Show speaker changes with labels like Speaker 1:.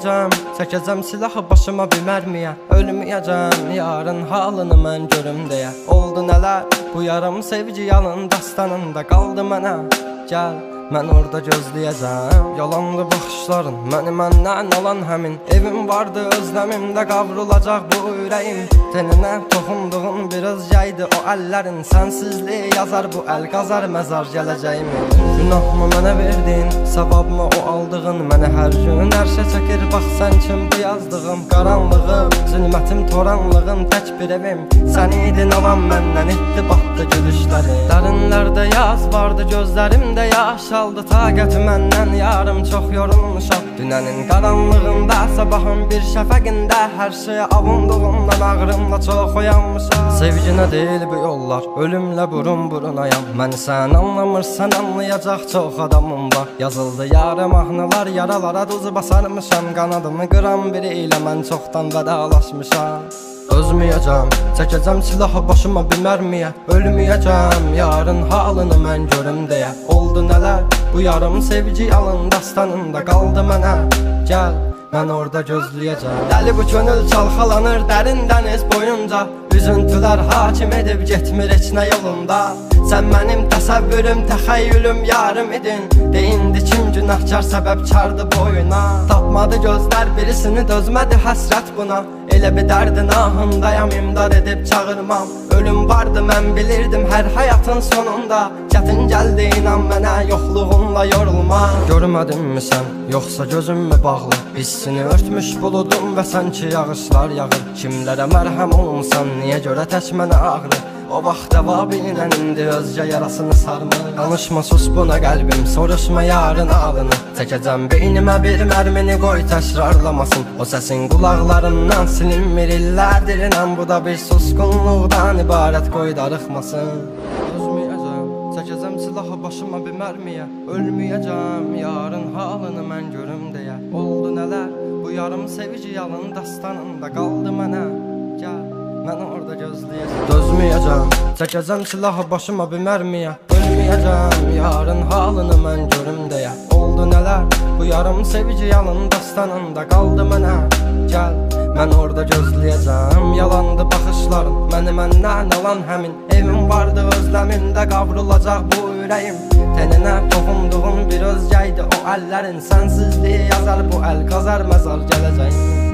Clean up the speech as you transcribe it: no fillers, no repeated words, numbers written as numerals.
Speaker 1: Ölməyəcəm, çəkəcəm silahı başıma bir mərmiyə. Ölməyəcəm, yarın halını mən görüm deyə. Oldu nələr, bu yarım sevgi yalın dastanında qaldı mənə. Gəl, mən orada gözləyəcəm. Yalandı baxışların, məni məndən alan həmin. Evim vardı özləmimdə qavrulacaq bu ürəyim. Teninə toxunduğun bir özgəydi o əllərin. Sənsizliyi yazar bu əl qazar məzar gələcəyimi. Günahımı mənə verdin, savabımı o aldığın. Mənə hər gün ərşə çəkir, bax sən kim bu yazdığım. Qaranlığım, zülmətim, toranlığım, tək bir evim. Sən idin alan məndən, itdi batdı gülüşlərim. Dərinlərdə yaz vardı, gözlərimdə yaş aldı. Taqəti məndən yarım çox yorulmuşam. Dünənin qaranlığında, sabahın bir şəfəqində. Hər şeyə avunduğumdan ağrımla çox oyanmışam. Sevginə deyil bu yollar, ölümlə burun burunayam. Məni sən anlamırsan, anlayacaq çox adamım var. Yazıldı yarım mahnılar, yaralara duz basarmışam. Qanadımı qıran biri ilə mən çoxdan vədalaşmışam. Özməyəcəm, çəkəcəm silahı başıma bir mərmiyə. Ölməyəcəm, yarın halını mən görüm deyə. Oldu nələr, bu yarım sevgi yalın dastanında qaldı mənə. Gəl, mən orada gözləyəcəm. Dəli bu könül çalxalanır dərin dəniz boyunca. Üzüntülər hakim edib getmir heç nə yolunda. Sən mənim təsəvvürüm, təxəyyülüm, yarım idin. Deyindi kim günahkar səbəbkardı boyuna. Tapmadı gözlər birisini, dözmədi həsrət buna. Elə bir dərdin ahındayam, imdad edib çağırmam. Ölüm vardı mən bilirdim hər həyatın sonunda. Çətin gəldi inan mənə, yoxluğunla yorulma. Görmədinmi sən, yoxsa gözüm mü bağlı? Hissini örtmüş buludum və sanki yağışlar yağır. Kimlərə mərhəm olmuşsan, niyə görə tək mənə ağrı? O vaxt dəvabinlə indi özgə yarasını sarmır. Danışma sus buna qəlbim, soruşma yarın ağlını. Çəkəcəm beynimə bir mərmini, qoy təkrarlamasın. O səsin qulaqlarımdan silinmir illərdir inan. Bu da bir susqunluqdan ibarət, qoy darıxmasın. Özməyəcəm, çəkəcəm silahı başıma bir mərmiyə. Ölməyəcəm, yarın halını mən görüm deyə. Oldu nələr, bu yarım sevgi yalın dastanında qaldı mənə. Gəl, mən orada gözləyəcəm. Dözməyəcəm, çəkəcəm silahı başıma bir mərmiyə. Ölməyəcəm, yarın halını mən görüm deyə. Oldu nələr, bu yarım sevgi yalın dastanında qaldı mənə. Gəl, mən orada gözləyəcəm. Yalandı baxışların, məni məndən alan həmin. Evim vardı özləmimdə qavrulacaq bu ürəyim. Teninə toxunduğun bir özgəydi o əllərin. Sənsizliyi yazar bu əl qazar məzar gələcəyim.